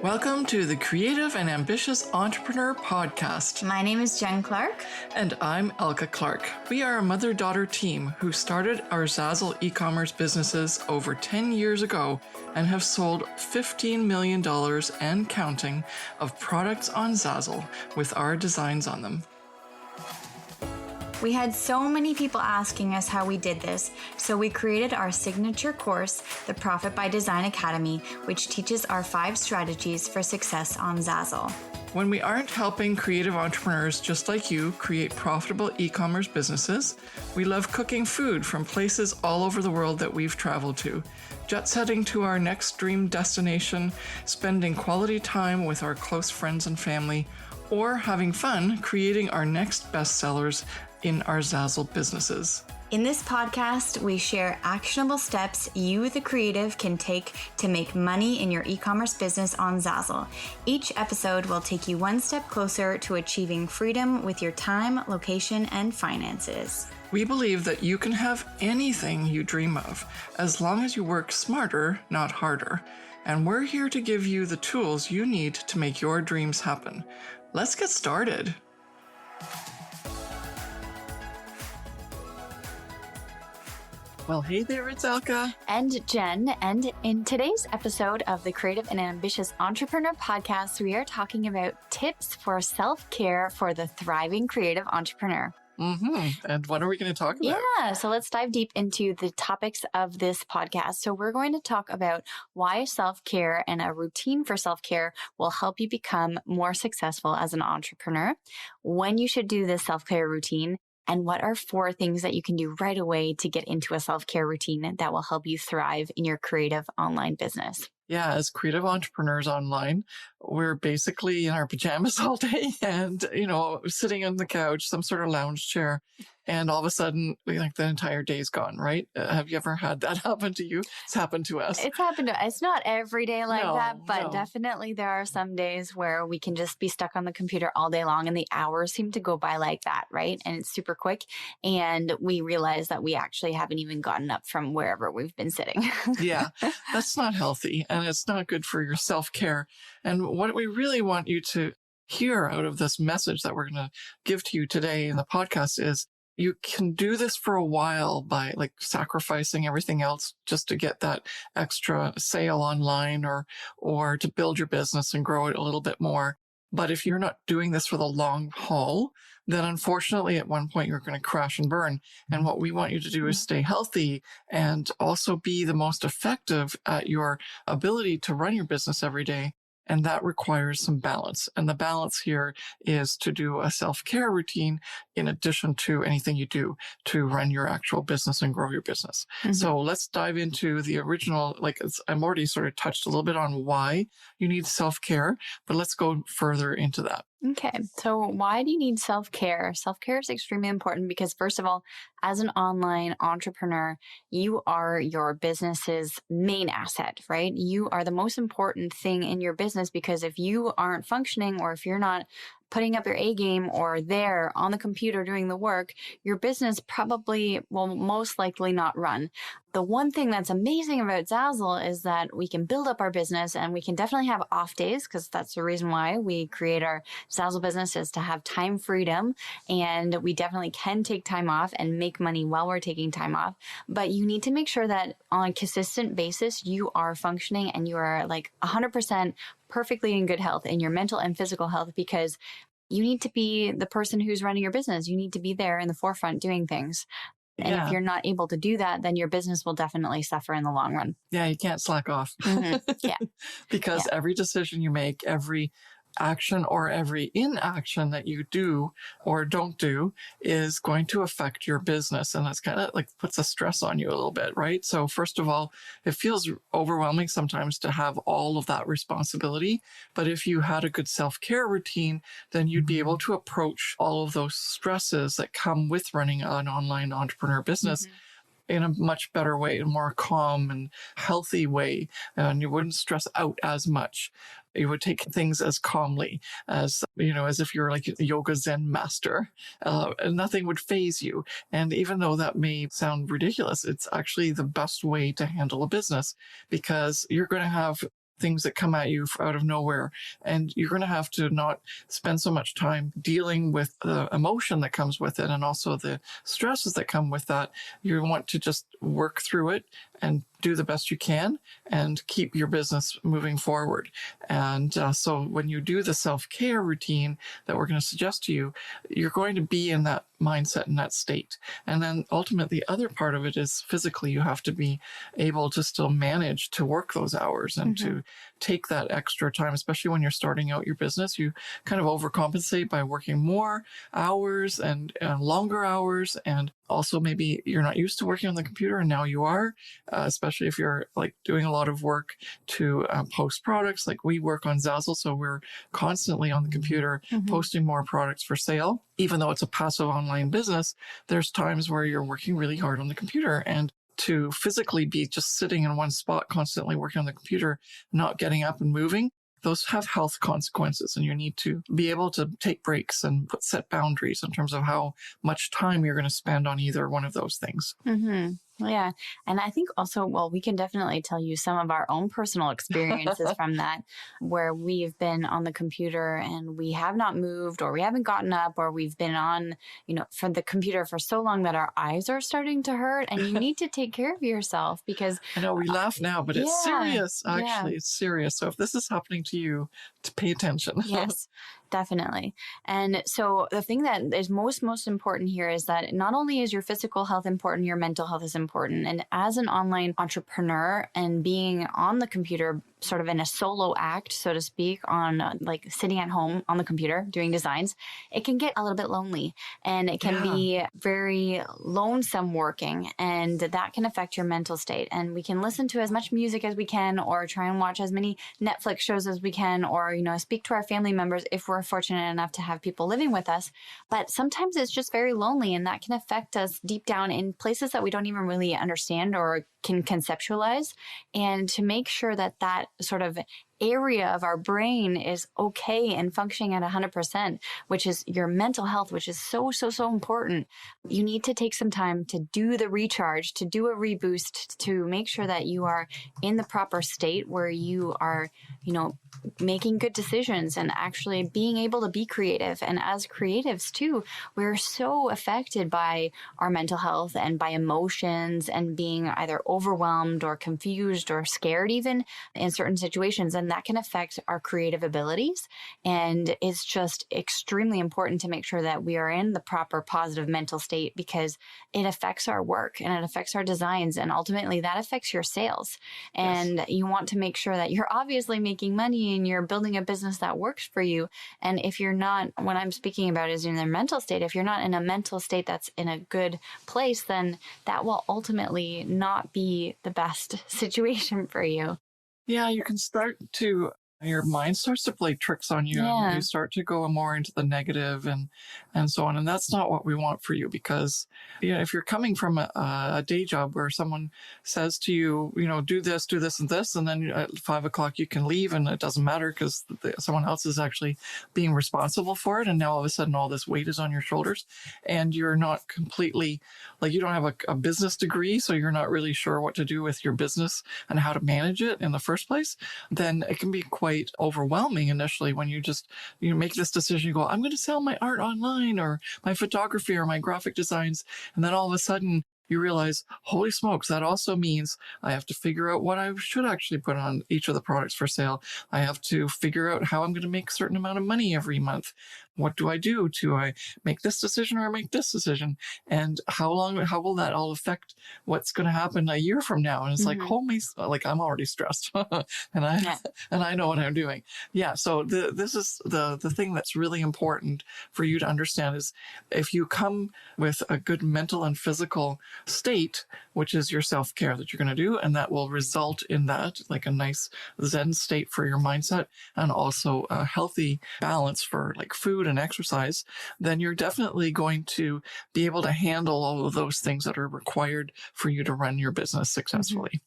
Welcome to the Creative and Ambitious Entrepreneur Podcast. My name is Jen Clark. And I'm Elke Clark. We are a mother-daughter team who started our Zazzle e-commerce businesses over 10 years ago and have sold $15 million and counting of products on Zazzle with our designs on them. We had so many people asking us how we did this, so we created our signature course, the Profit by Design Academy, which teaches our 5 strategies for success on Zazzle. When we aren't helping creative entrepreneurs just like you create profitable e-commerce businesses, we love cooking food from places all over the world that we've traveled to, jet setting to our next dream destination, spending quality time with our close friends and family, or having fun creating our next bestsellers in our Zazzle businesses. In this podcast, we share actionable steps you, the creative, can take to make money in your e-commerce business on Zazzle. Each episode will take you one step closer to achieving freedom with your time, location, and finances. We believe that you can have anything you dream of, as long as you work smarter, not harder. And we're here to give you the tools you need to make your dreams happen. Let's get started. Well, hey there, it's Elke. And Jen, and in today's episode of the Creative and Ambitious Entrepreneur Podcast, we are talking about tips for self-care for the thriving creative entrepreneur. And what are we going to talk about? Yeah, so let's dive deep into the topics of this podcast. So we're going to talk about why self-care and a routine for self-care will help you become more successful as an entrepreneur, when you should do this self-care routine, and what are 4 things that you can do right away to get into a self-care routine that will help you thrive in your creative online business. Yeah, as creative entrepreneurs online, we're basically in our pajamas all day and, sitting on the couch, some sort of lounge chair, and all of a sudden, the entire day's gone, right? Have you ever had that happen to you? It's happened to us. It's happened to us. It's not every day like that, but definitely there are some days where we can just be stuck on the computer all day long and the hours seem to go by like that, right? And it's super quick. And we realize that we actually haven't even gotten up from wherever we've been sitting. Yeah, that's not healthy and it's not good for your self-care. And what we really want you to hear out of this message that we're going to give to you today in the podcast is you can do this for a while by sacrificing everything else just to get that extra sale online or to build your business and grow it a little bit more. But if you're not doing this for the long haul, then unfortunately at one point you're going to crash and burn. And what we want you to do is stay healthy and also be the most effective at your ability to run your business every day. And that requires some balance. And the balance here is to do a self-care routine in addition to anything you do to run your actual business and grow your business. So let's dive into the original, I'm already sort of touched a little bit on why you need self-care, but let's go further into that. Okay, so why do you need self-care? Self-care is extremely important because, first of all, as an online entrepreneur, you are your business's main asset, right? You are the most important thing in your business because if you aren't functioning or if you're not putting up your A game or there on the computer doing the work, your business probably will most likely not run. The one thing that's amazing about Zazzle is that we can build up our business and we can definitely have off days because that's the reason why we create our Zazzle business is to have time freedom. And we definitely can take time off and make money while we're taking time off. But you need to make sure that on a consistent basis, you are functioning and you are 100% perfectly in good health in your mental and physical health because you need to be the person who's running your business. You need to be there in the forefront doing things. And if you're not able to do that, then your business will definitely suffer in the long run. Yeah, you can't slack off. Yeah. Because every decision you make, every action or every inaction that you do or don't do is going to affect your business. And that's kind of puts a stress on you a little bit, right? So first of all, it feels overwhelming sometimes to have all of that responsibility. But if you had a good self-care routine, then you'd be able to approach all of those stresses that come with running an online entrepreneur business in a much better way, a more calm and healthy way. And you wouldn't stress out as much. You would take things as calmly as if you're like a yoga Zen master, and nothing would faze you. And even though that may sound ridiculous, it's actually the best way to handle a business because you're going to have things that come at you out of nowhere. And you're going to have to not spend so much time dealing with the emotion that comes with it and also the stresses that come with that. You want to just work through it and do the best you can and keep your business moving forward. And so when you do the self-care routine that we're going to suggest to you, you're going to be in that mindset and that state. And then ultimately, the other part of it is physically, you have to be able to still manage to work those hours and to take that extra time, especially when you're starting out your business. You kind of overcompensate by working more hours and longer hours. And also maybe you're not used to working on the computer and now you are, especially if you're like doing a lot of work to post products. Like we work on Zazzle, so we're constantly on the computer posting more products for sale. Even though it's a passive online business, there's times where you're working really hard on the computer, and to physically be just sitting in one spot constantly working on the computer, not getting up and moving, those have health consequences, and you need to be able to take breaks and set boundaries in terms of how much time you're going to spend on either one of those things. Yeah. And I think also, well, we can definitely tell you some of our own personal experiences from that, where we've been on the computer and we have not moved, or we haven't gotten up, or we've been on, for the computer for so long that our eyes are starting to hurt, and you need to take care of yourself because I know we laugh now, but it's serious. Actually, it's serious. So if this is happening to you, to pay attention. Yes, definitely. And so the thing that is most important here is that not only is your physical health important, your mental health is important. And as an online entrepreneur and being on the computer, sort of in a solo act, so to speak, on like sitting at home on the computer doing designs, it can get a little bit lonely, and it can be very lonesome working, and that can affect your mental state. And we can listen to as much music as we can, or try and watch as many Netflix shows as we can, or, speak to our family members if we're fortunate enough to have people living with us. But sometimes it's just very lonely, and that can affect us deep down in places that we don't even really understand or can conceptualize. And to make sure that that sort of area of our brain is okay and functioning at 100%, which is your mental health, which is so important. You need to take some time to do the recharge, to do a reboost, to make sure that you are in the proper state where you are, making good decisions and actually being able to be creative. And as creatives too, we're so affected by our mental health and by emotions and being either overwhelmed or confused or scared even in certain situations. And that can affect our creative abilities. And it's just extremely important to make sure that we are in the proper positive mental state, because it affects our work and it affects our designs. And ultimately that affects your sales. And you want to make sure that you're obviously making money and you're building a business that works for you. And if you're not, what I'm speaking about is in their mental state, if you're not in a mental state that's in a good place, then that will ultimately not be the best situation for you. Yeah, you can start to, your mind starts to play tricks on you, and you start to go more into the negative and so on. And that's not what we want for you, because, if you're coming from a day job where someone says to you, do this, and this, and then at 5 o'clock you can leave and it doesn't matter because someone else is actually being responsible for it. And now all of a sudden all this weight is on your shoulders, and you're not completely, like, you don't have a business degree, so you're not really sure what to do with your business and how to manage it in the first place. Then it can be quite overwhelming initially when you just make this decision. You go, I'm going to sell my art online, or my photography, or my graphic designs, and then all of a sudden you realize, holy smokes, that also means I have to figure out what I should actually put on each of the products for sale. I have to figure out how I'm going to make a certain amount of money every month. What do I do? Do I make this decision or make this decision? And how will that all affect what's going to happen a year from now? And it's like, holy, like, I'm already stressed and I know what I'm doing. Yeah. So this is the thing that's really important for you to understand is, if you come with a good mental and physical state, which is your self-care that you're going to do, and that will result in that, like a nice Zen state for your mindset, and also a healthy balance for like food and exercise, then you're definitely going to be able to handle all of those things that are required for you to run your business successfully.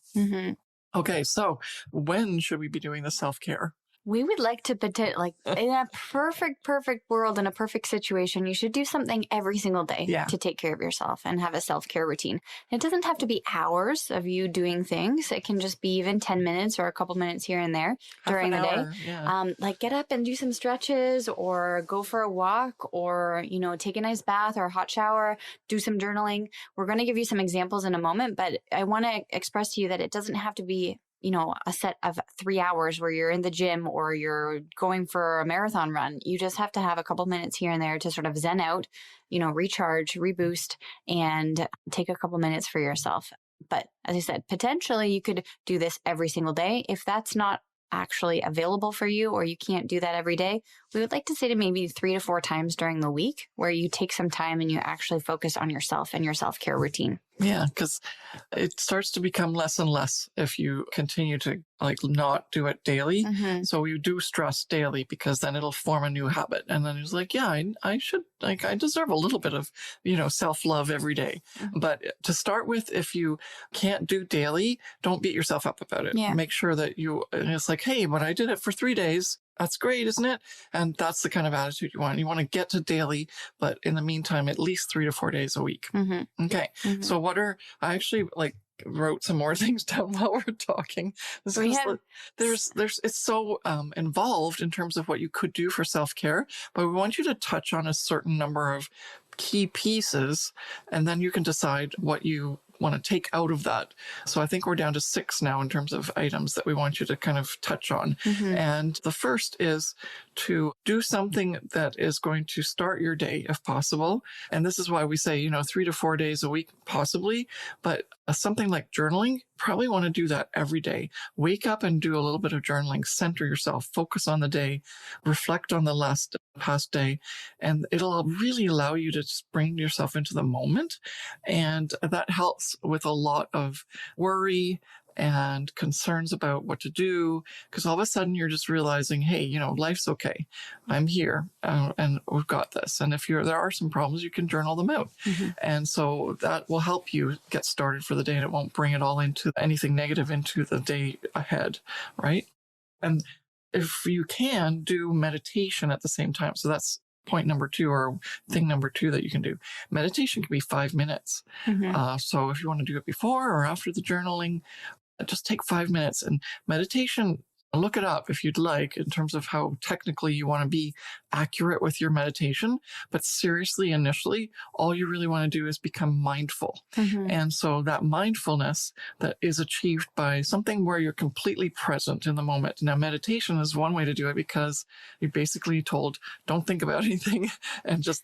Okay, so when should we be doing the self-care? We would like to like in a perfect world, in a perfect situation, you should do something every single day to take care of yourself and have a self-care routine. It doesn't have to be hours of you doing things. It can just be even 10 minutes or a couple minutes here and there during the day. Like get up and do some stretches or go for a walk or, you know, take a nice bath or a hot shower, do some journaling. We're going to give you some examples in a moment, but I want to express to you that it doesn't have to be, you know, a set of 3 hours where you're in the gym or you're going for a marathon run. You just have to have a couple minutes here and there to sort of zen out, you know, recharge, reboost, and take a couple minutes for yourself. But as I said, potentially you could do this every single day. If that's not actually available for you or you can't do that every day, we would like to say to maybe 3 to 4 times during the week where you take some time and you actually focus on yourself and your self-care routine. Yeah, because it starts to become less and less if you continue to like not do it daily. So you do stress daily because then it'll form a new habit. And then it's like, yeah, I should, like, I deserve a little bit of, you know, self-love every day. But to start with, if you can't do daily, don't beat yourself up about it. Make sure that it's like, hey, but I did it for 3 days. That's great, isn't it? And that's the kind of attitude you want. You want to get to daily, but in the meantime, at least 3 to 4 days a week. Okay. So I actually like wrote some more things down while we're talking. It's so involved in terms of what you could do for self-care, but we want you to touch on a certain number of key pieces, and then you can decide what you want to take out of that. So I think we're down to 6 now in terms of items that we want you to kind of touch on. And the first is to do something that is going to start your day if possible. And this is why we say, you know, 3 to 4 days a week, possibly, but something like journaling, probably want to do that every day. Wake up and do a little bit of journaling, center yourself, focus on the day, reflect on the past day, and it'll really allow you to just bring yourself into the moment. And that helps with a lot of worry and concerns about what to do, because all of a sudden you're just realizing, hey, you know, life's okay. I'm here and we've got this. And if there are some problems, you can journal them out. And so that will help you get started for the day, and it won't bring it all into anything negative into the day ahead, right? And if you can, do meditation at the same time. So that's point number 2, or thing number 2 that you can do. Meditation can be 5 minutes. So if you want to do it before or after the journaling, just take 5 minutes. And meditation, look it up if you'd like, in terms of how technically you want to be accurate with your meditation. But seriously, initially, all you really want to do is become mindful. And so that mindfulness that is achieved by something where you're completely present in the moment. Now, meditation is one way to do it because you're basically told, don't think about anything and just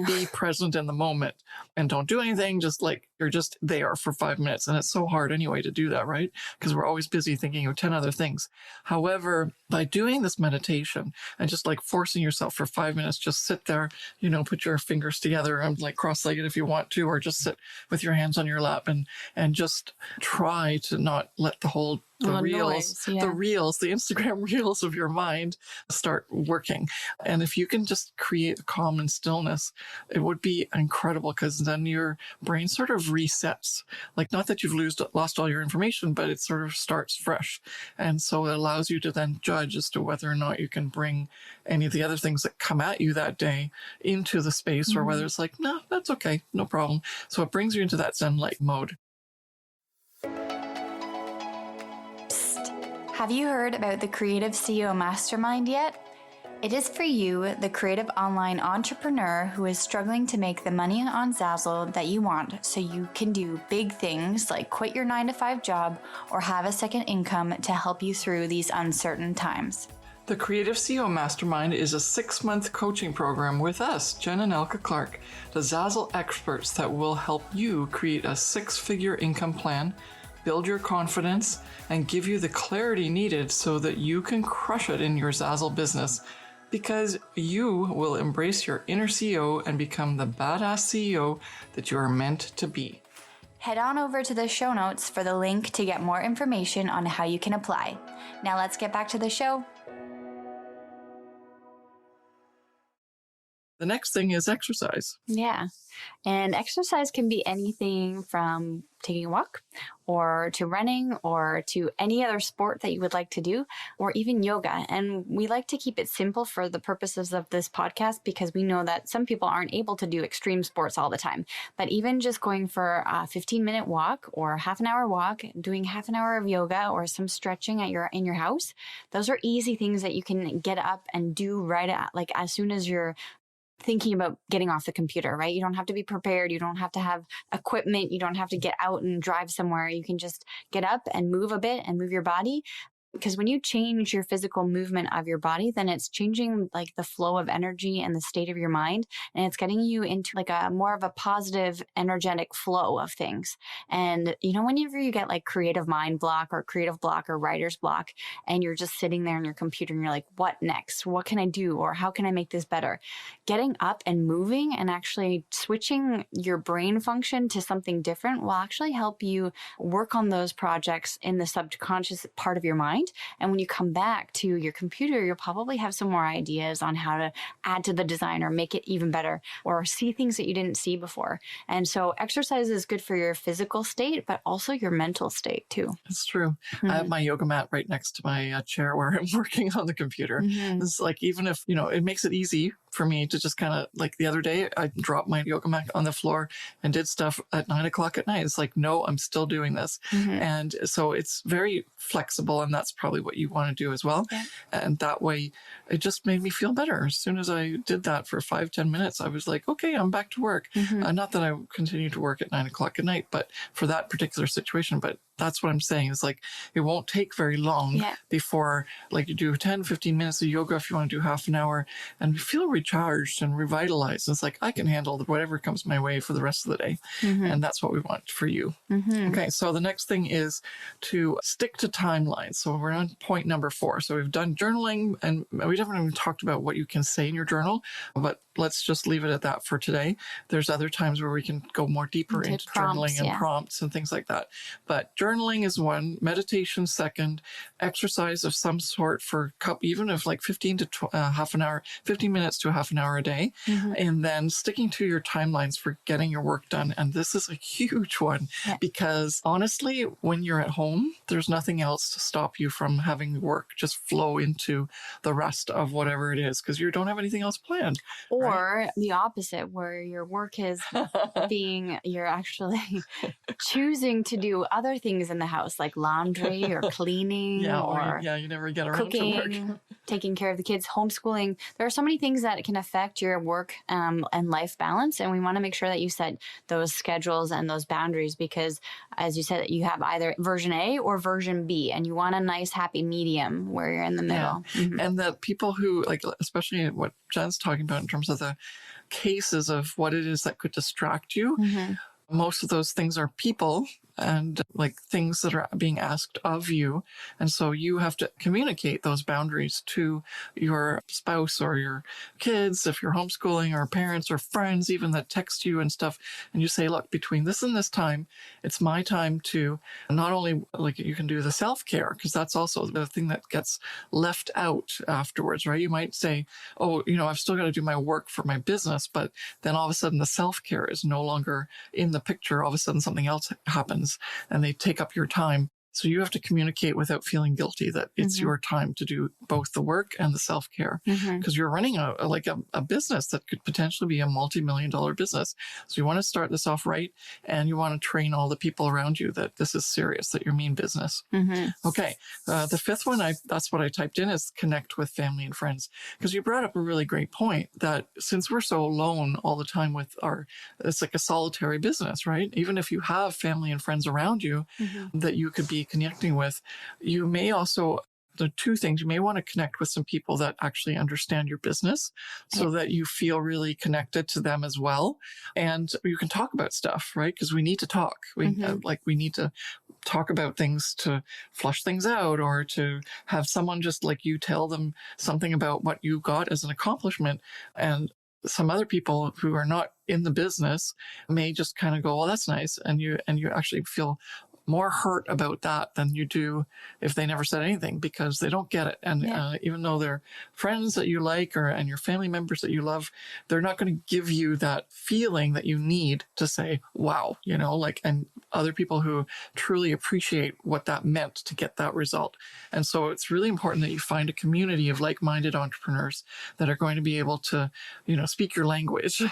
be present in the moment and don't do anything. Just like you're just there for 5 minutes. And it's so hard anyway to do that, right? Because we're always busy thinking of 10 other things. However, by doing this meditation and just like forcing yourself for 5 minutes, just sit there, you know, put your fingers together and like cross-legged if you want to, or just sit with your hands on your lap and just try to not let the Instagram reels of your mind start working. And if you can just create calm and stillness, it would be incredible, because then your brain sort of resets. Like, not that you've lost all your information, but it sort of starts fresh. And so it allows you to then judge as to whether or not you can bring any of the other things that come at you that day into the space, or whether it's like, no, that's okay, no problem. So it brings you into that Zen-like mode. Have you heard about the Creative CEO Mastermind yet? It is for you, the creative online entrepreneur who is struggling to make the money on Zazzle that you want, so you can do big things like quit your 9-to-5 job or have a second income to help you through these uncertain times. The Creative CEO Mastermind is a 6-month coaching program with us, Jen and Elke Clark, the Zazzle experts that will help you create a 6-figure income plan, build your confidence, and give you the clarity needed so that you can crush it in your Zazzle business, because you will embrace your inner CEO and become the badass CEO that you are meant to be. Head on over to the show notes for the link to get more information on how you can apply. Now let's get back to the show. The next thing is exercise. Yeah. And exercise can be anything from taking a walk or to running or to any other sport that you would like to do, or even yoga. And we like to keep it simple for the purposes of this podcast because we know that some people aren't able to do extreme sports all the time. But even just going for a 15-minute walk or half an hour walk, doing half an hour of yoga or some stretching in your house, those are easy things that you can get up and do right at, like as soon as you're thinking about getting off the computer, right? You don't have to be prepared. You don't have to have equipment. You don't have to get out and drive somewhere. You can just get up and move a bit and move your body. Because when you change your physical movement of your body, then it's changing like the flow of energy and the state of your mind. And it's getting you into like a more of a positive, energetic flow of things. And, you know, whenever you get like creative mind block or creative block or writer's block, and you're just sitting there on your computer and you're like, what next? What can I do? Or how can I make this better? Getting up and moving and actually switching your brain function to something different will actually help you work on those projects in the subconscious part of your mind. And when you come back to your computer, you'll probably have some more ideas on how to add to the design or make it even better or see things that you didn't see before. And so exercise is good for your physical state, but also your mental state too. It's true. I have my yoga mat right next to my chair where I'm working on the computer. It's like, even if, you know, it makes it easy for me to just kind of, like the other day, I dropped my yoga mat on the floor and did stuff at 9 o'clock at night. It's like, no, I'm still doing this. And so it's very flexible, and that's probably what you want to do as well. Yeah. And that way, it just made me feel better. As soon as I did that for 5-10 minutes, I was like, okay, I'm back to work. Not that I continue to work at 9 o'clock at night, but for that particular situation. But that's what I'm saying is like, it won't take very long before, like, you do 10-15 minutes of yoga if you want to do half an hour, and you feel recharged and revitalized. It's like, I can handle whatever comes my way for the rest of the day. And that's what we want for you. Okay, so the next thing is to stick to timelines. So we're on point number 4. So we've done journaling, and we haven't even talked about what you can say in your journal, but let's just leave it at that for today. There's other times where we can go more deeper into prompts, journaling and prompts and things like that. But journaling is one, meditation second, exercise of some sort for even if like 15 minutes to half an hour a day, and then sticking to your timelines for getting your work done. And this is a huge one because honestly, when you're at home, there's nothing else to stop you from having work just flow into the rest of whatever it is, because you don't have anything else planned. Or the opposite, where your work is you're actually choosing to do other things in the house, like laundry or cleaning or you never get around cooking, to work. taking care of the kids, homeschooling. There are so many things that can affect your work and life balance. And we want to make sure that you set those schedules and those boundaries because, as you said, you have either version A or version B, and you want a nice, happy medium where you're in the middle. And that people who, like, especially what Jen's talking about in terms of the cases of what it is that could distract you, most of those things are people and like things that are being asked of you. And so you have to communicate those boundaries to your spouse or your kids, if you're homeschooling, or parents or friends even that text you and stuff. And you say, look, between this and this time, it's my time to not only, like, you can do the self-care, because that's also the thing that gets left out afterwards, right? You might say, oh, you know, I've still got to do my work for my business, but then all of a sudden the self-care is no longer in the picture. All of a sudden something else happens and they take up your time. So you have to communicate without feeling guilty that it's your time to do both the work and the self-care, because you're running a business that could potentially be a multi-million-dollar business. So you want to start this off right, and you want to train all the people around you that this is serious, that you mean business. Okay. The fifth one, that's what I typed in, is connect with family and friends, because you brought up a really great point that since we're so alone all the time with it's like a solitary business, right? Even if you have family and friends around you that you could be connecting with, you may also, the two things, you may want to connect with some people that actually understand your business so that you feel really connected to them as well. And you can talk about stuff, right? Because we need to talk. We need to talk about things to flush things out, or to have someone just like you tell them something about what you got as an accomplishment. And some other people who are not in the business may just kind of go, well, that's nice. And you actually feel more hurt about that than you do if they never said anything, because they don't get it. And even though they're friends that you like and your family members that you love, they're not going to give you that feeling that you need to say, wow, and other people who truly appreciate what that meant to get that result. And so it's really important that you find a community of like-minded entrepreneurs that are going to be able to, speak your language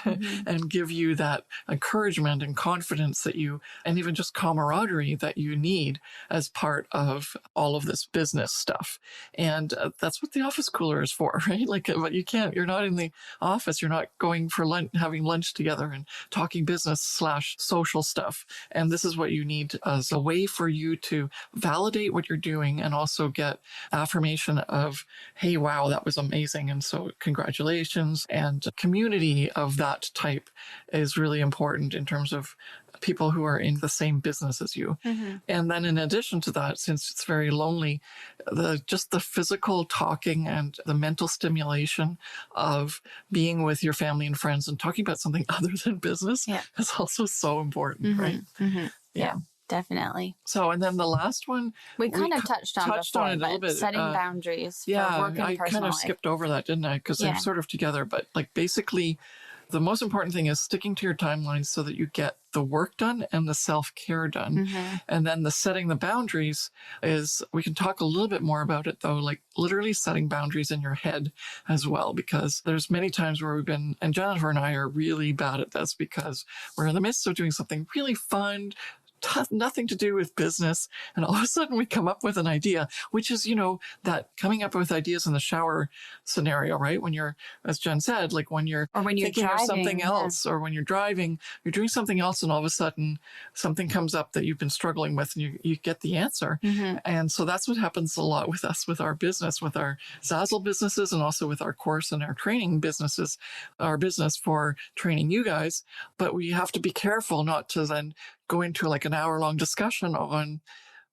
and give you that encouragement and confidence and even just camaraderie that you need as part of all of this business stuff. And that's what the office cooler is for, right? But you're not in the office, you're not going for lunch, having lunch together and talking business/social stuff. And this is what you need as a way for you to validate what you're doing and also get affirmation of, hey, wow, that was amazing. And so congratulations. And community of that type is really important in terms of people who are in the same business as you. And then in addition to that, since it's very lonely, just the physical talking and the mental stimulation of being with your family and friends and talking about something other than business is also so important, right? Yeah. Definitely. So, and then the last one, we kind of touched on it a little bit. Setting boundaries for work and I personal kind of life. skipped over that, didn't I? Because they're sort of together. But basically, the most important thing is sticking to your timelines so that you get the work done and the self-care done. And then the setting the boundaries is, we can talk a little bit more about it though, like literally setting boundaries in your head as well, because there's many times where and Jennifer and I are really bad at this because we're in the midst of doing something really fun, nothing to do with business, and all of a sudden we come up with an idea, which is that coming up with ideas in the shower scenario, right? When you're, as Jen said, like when you're thinking driving, of something else, or when you're driving, you're doing something else, and all of a sudden something comes up that you've been struggling with, and you get the answer. And so that's what happens a lot with us, with our business, with our Zazzle businesses, and also with our course and our training businesses, our business for training you guys. But we have to be careful not to then go into like an hour-long discussion on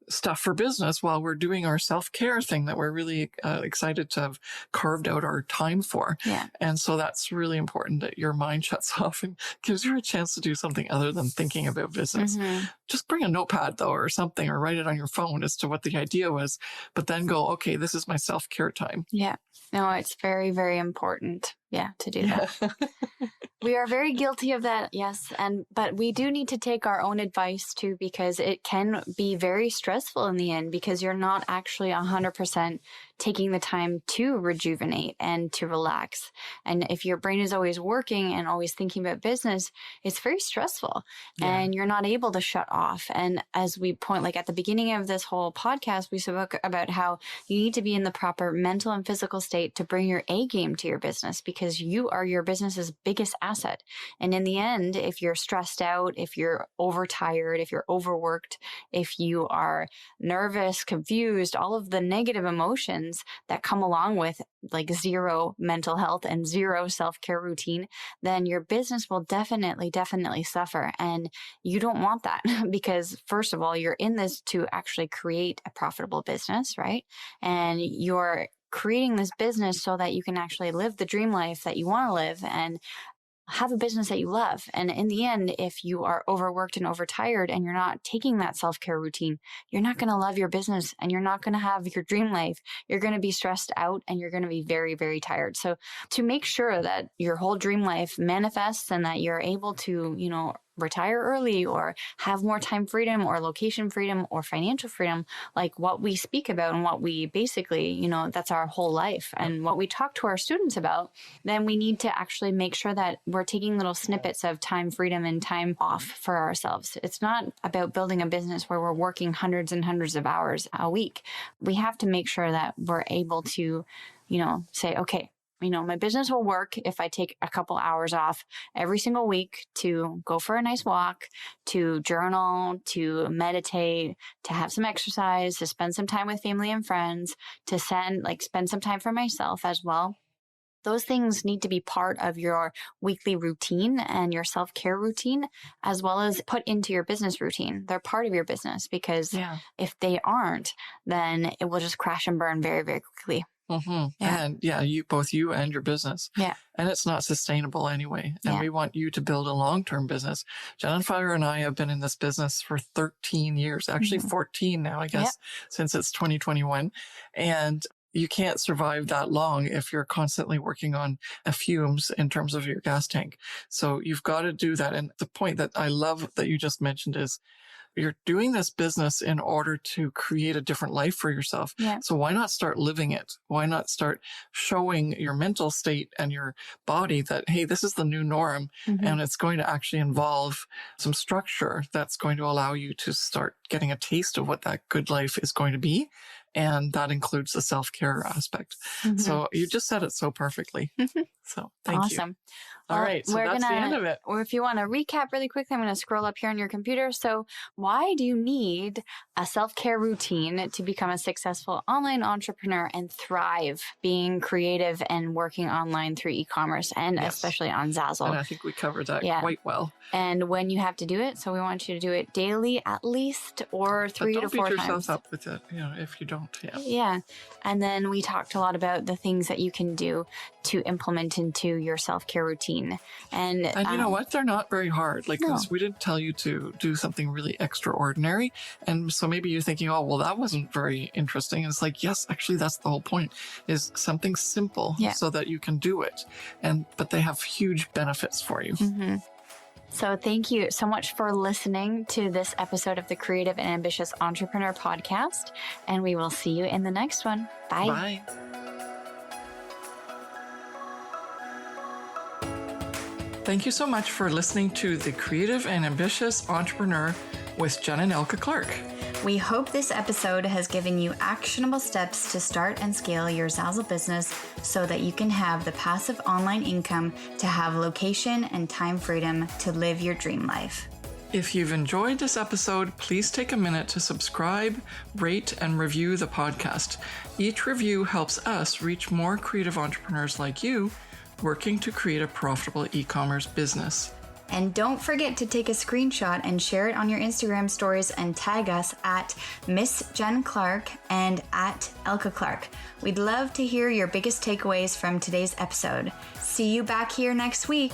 stuff for business while we're doing our self-care thing that we're really excited to have carved out our time for. And so that's really important, that your mind shuts off and gives you a chance to do something other than thinking about business. Just bring a notepad though, or something, or write it on your phone as to what the idea was, but then go, okay, this is my self-care time. No, it's very, very important. To do that. We are very guilty of that, yes. But we do need to take our own advice too, because it can be very stressful in the end, because you're not actually 100% taking the time to rejuvenate and to relax. And if your brain is always working and always thinking about business, it's very stressful and you're not able to shut off. And as we point, like at the beginning of this whole podcast, we spoke about how you need to be in the proper mental and physical state to bring your A game to your business, because you are your business's biggest asset. And in the end, if you're stressed out, if you're overtired, if you're overworked, if you are nervous, confused, all of the negative emotions that come along with like zero mental health and zero self-care routine, then your business will definitely suffer. And you don't want that because first of all, you're in this to actually create a profitable business, right? And you're creating this business so that you can actually live the dream life that you want to live and have a business that you love. And in the end, if you are overworked and overtired and you're not taking that self-care routine, you're not going to love your business and you're not going to have your dream life. You're going to be stressed out and you're going to be very, very tired. So to make sure that your whole dream life manifests and that you're able to, retire early or have more time freedom or location freedom or financial freedom, like what we speak about and what we basically, that's our whole life and what we talk to our students about, then we need to actually make sure that we're taking little snippets of time freedom and time off for ourselves. It's not about building a business where we're working hundreds and hundreds of hours a week. We have to make sure that we're able to, say, okay, my business will work if I take a couple hours off every single week to go for a nice walk, to journal, to meditate, to have some exercise, to spend some time with family and friends, to spend some time for myself as well. Those things need to be part of your weekly routine and your self-care routine, as well as put into your business routine. They're part of your business because if they aren't, then it will just crash and burn very, very quickly. Mm-hmm. Yeah. And yeah, both you and your business. Yeah. And it's not sustainable anyway. And Yeah. we want you to build a long-term business. Jennifer and I have been in this business for 13 years, actually 14 now, I guess, since it's 2021. And you can't survive that long if you're constantly working on fumes in terms of your gas tank. So you've got to do that. And the point that I love that you just mentioned is you're doing this business in order to create a different life for yourself. Yeah. So why not start living it? Why not start showing your mental state and your body that, hey, this is the new norm, and it's going to actually involve some structure that's going to allow you to start getting a taste of what that good life is going to be. And that includes the self-care aspect. So you just said it so perfectly. So thank you. Awesome. All right. So that's the end of it. Or if you want to recap really quickly, I'm going to scroll up here on your computer. So why do you need a self-care routine to become a successful online entrepreneur and thrive being creative and working online through e-commerce and especially on Zazzle? And I think we covered that quite well. And when you have to do it. So we want you to do it daily at least, or 3 to 4 times. Don't beat yourself up with it, if you don't. Yeah. And then we talked a lot about the things that you can do to implement into your self-care routine. And you know what? They're not very hard. Because we didn't tell you to do something really extraordinary. And so maybe you're thinking, oh, well, that wasn't very interesting. And it's like, yes, actually, that's the whole point, is something simple so that you can do it. But they have huge benefits for you. So thank you so much for listening to this episode of the Creative and Ambitious Entrepreneur Podcast. And we will see you in the next one. Bye. Bye. Thank you so much for listening to the Creative and Ambitious Entrepreneur with Jen and Elke Clark. We hope this episode has given you actionable steps to start and scale your Zazzle business so that you can have the passive online income to have location and time freedom to live your dream life. If you've enjoyed this episode, please take a minute to subscribe, rate, and review the podcast. Each review helps us reach more creative entrepreneurs like you working to create a profitable e-commerce business. And don't forget to take a screenshot and share it on your Instagram stories and tag us at Miss Jen Clark and at Elke Clark. We'd love to hear your biggest takeaways from today's episode. See you back here next week.